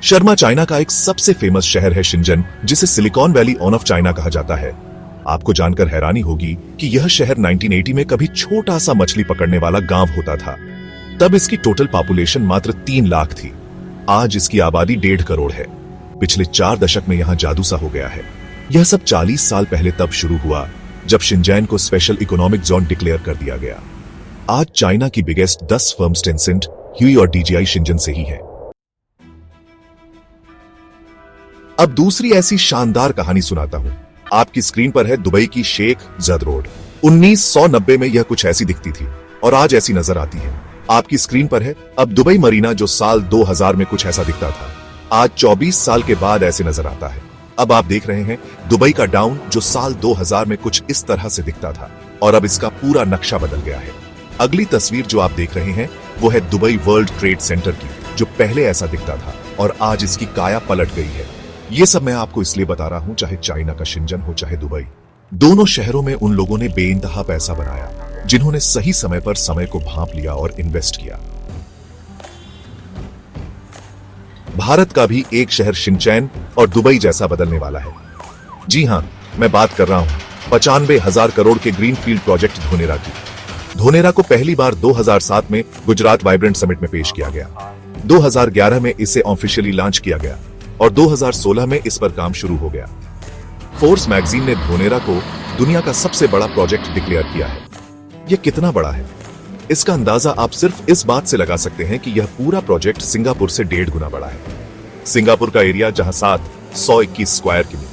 Sharma China का एक सबसे फेमस शहर है शिंजन, जिसे सिलिकॉन वैली ऑफ चाइना कहा जाता है। आपको जानकर हैरानी होगी कि यह शहर 1980 में कभी छोटा सा मछली पकड़ने वाला गांव होता था। तब इसकी टोटल पॉपुलेशन मात्र 3 लाख थी। आज इसकी आबादी 1.5 करोड़ है। पिछले 4 दशक में यहाँ जादू सा हो गया है। यह सब 40 साल पहले तब शुरू हुआ जब शिंजैन को स्पेशल इकोनॉमिक जोन डिक्लेयर कर दिया गया। आज चाइना की बिगेस्ट 10 फर्म्स टेंसेंट, ह्यूई और डीजीआई शिंजन से ही है। अब दूसरी ऐसी शानदार कहानी सुनाता हूं। आपकी स्क्रीन पर है दुबई की शेख ज़द रोड। 1990 में यह कुछ ऐसी दिखती थी और आज ऐसी नजर आती है। आपकी स्क्रीन पर है अब दुबई मरीना, जो साल 2000 में कुछ ऐसा दिखता था, आज 24 साल के बाद ऐसे नजर आता है। अब आप देख रहे हैं दुबई का डाउन, जो साल 2000 में कुछ इस तरह से दिखता था और अब इसका पूरा नक्शा बदल गया है। अगली तस्वीर जो आप देख रहे हैं वो है दुबई वर्ल्ड ट्रेड सेंटर की, जो पहले ऐसा दिखता था और आज इसकी काया पलट गई है। ये सब मैं आपको इसलिए बता रहा हूं, चाहे चाइना का शिंजन हो चाहे दुबई, दोनों शहरों में उन लोगों ने बेइंतहा पैसा बनाया जिन्होंने सही समय पर समय को भांप लिया और इन्वेस्ट किया। भारत का भी एक शहर शिनचैन और दुबई जैसा बदलने वाला है। जी हां, मैं बात कर रहा हूं 95,000 करोड़ के ग्रीनफील्ड प्रोजेक्ट धोनेरा की। धोनेरा को पहली बार 2007 में गुजरात वाइब्रेंट समिट में पेश किया गया। 2011 में इसे ऑफिशियली लॉन्च किया गया और 2016 में इस पर काम शुरू हो गया। फोर्स मैगजीन ने धोनेरा को दुनिया का सबसे बड़ा प्रोजेक्ट डिक्लेयर किया है। यह कितना बड़ा है, इसका अंदाजा आप सिर्फ इस बात से लगा सकते हैं कि यह पूरा प्रोजेक्ट सिंगापुर से 1.5 गुना बड़ा है। सिंगापुर का एरिया जहां 721 स्क्वायर किमी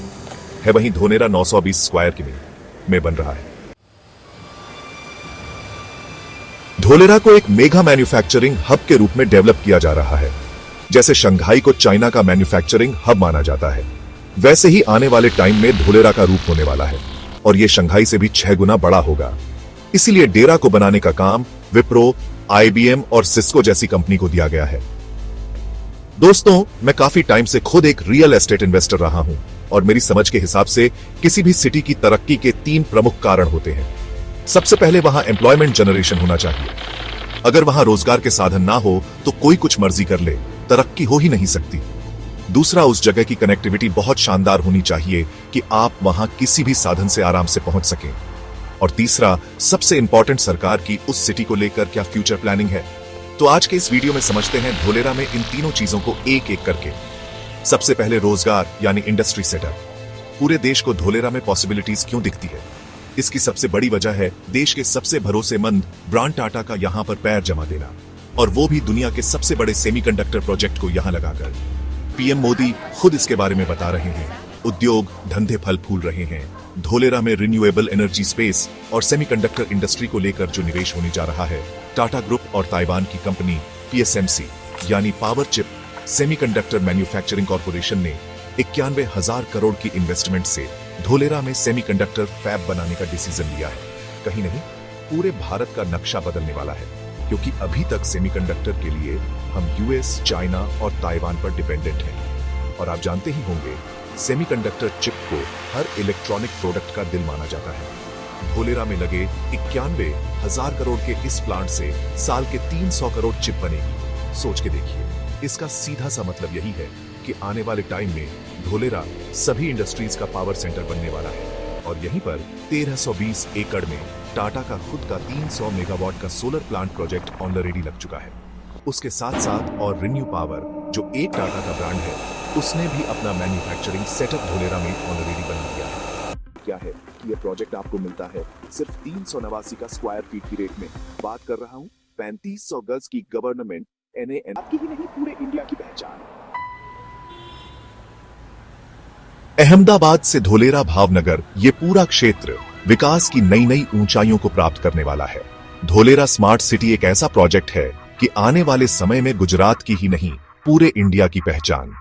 है, वहीं धोनेरा 920 स्क्वायर किमी में बन रहा है। धोलेरा को एक मेगा मैन्युफैक्चरिंग हब के रूप में डेवलप किया जा रहा है। जैसे शंघाई को चाइना का मैन्युफैक्चरिंग हब माना जाता है, वैसे ही आने वाले टाइम में धोलेरा का रूप होने वाला है और यह शंघाई से भी 6 गुना बड़ा होगा। इसीलिए डेरा को बनाने का काम विप्रो, आईबीएम और सिस्को जैसी कंपनी को दिया गया है। दोस्तों, मैं काफी टाइम से खुद एक रियल एस्टेट इन्वेस्टर रहा हूं और मेरी समझ के हिसाब से किसी भी सिटी की तरक्की के 3 प्रमुख कारण होते हैं। सबसे पहले वहां एम्प्लॉयमेंट जनरेशन होना चाहिए। अगर वहां रोजगार के साधन ना हो तो कोई कुछ मर्जी कर ले, तरक्की हो ही नहीं सकती। दूसरा, उस जगह की कनेक्टिविटी बहुत शानदार होनी चाहिए कि आप वहां किसी भी साधन से आराम से पहुंच सकें। और तीसरा, सबसे इंपॉर्टेंट, सरकार की उस सिटी को लेकर क्या फ्यूचर प्लानिंग है। तो आज के इस वीडियो में समझते हैं धोलेरा में इन तीनों चीजों को एक एक करके। सबसे पहले रोजगार यानी इंडस्ट्री सेटअप। पूरे देश को धोलेरा में पॉसिबिलिटीज क्यों दिखती है? इसकी सबसे बड़ी वजह है देश के सबसे भरोसेमंद ब्रांड टाटा का यहां पर पैर जमा देना, और वो भी दुनिया के सबसे बड़े सेमीकंडक्टर प्रोजेक्ट को यहां लगाकर। पीएम मोदी खुद इसके बारे में बता रहे हैं। उद्योग धंधे फल फूल रहे हैं। धोलेरा में रिन्यूएबल एनर्जी स्पेस और सेमीकंडक्टर इंडस्ट्री को लेकर जो निवेश होने जा रहा है, टाटा ग्रुप और ताइवान की कंपनी पीएसएमसी यानी power chip semiconductor manufacturing corporation ने 91,000 करोड़ की इन्वेस्टमेंट से धोलेरा में सेमीकंडक्टर फैब बनाने का डिसीजन लिया है। कहीं नहीं, पूरे भारत का नक्शा बदलने वाला है, क्योंकि अभी तक सेमीकंडक्टर के लिए हम यूएस, चाइना और ताइवान पर डिपेंडेंट हैं। और आप जानते ही होंगे, सेमीकंडक्टर चिप को हर इलेक्ट्रॉनिक प्रोडक्ट का दिल माना जाता है। धोलेरा में लगे 91,000 करोड़ के इस प्लांट से साल के 300 करोड़ चिप बनेगी। सोच के देखिए, इसका सीधा सा मतलब यही है कि आने वाले टाइम में धोलेरा सभी इंडस्ट्रीज का पावर सेंटर बनने वाला है। और यहीं पर 1320 एकड़ में टाटा का खुद का 300 मेगावाट का सोलर प्लांट प्रोजेक्ट ऑलरेडी लग चुका है। उसके साथ साथ और रिन्यू पावर, जो एक टाटा का ब्रांड है, उसने भी अपना मैन्युफैक्चरिंग सेटअप धोलेरा में ऑलरेडी बना दिया है। क्या है कि यह प्रोजेक्ट आपको मिलता है सिर्फ 389 का स्क्वायर फीट की रेट में। बात कर रहा हूँ 3500 गज की गवर्नमेंट NAN आपकी ही नहीं, पूरे इंडिया की पहचान। अहमदाबाद से धोलेरा, भावनगर, ये पूरा क्षेत्र विकास की नई नई ऊंचाइयों को प्राप्त करने वाला है। धोलेरा स्मार्ट सिटी एक ऐसा प्रोजेक्ट है कि आने वाले समय में गुजरात की ही नहीं, पूरे इंडिया की पहचान।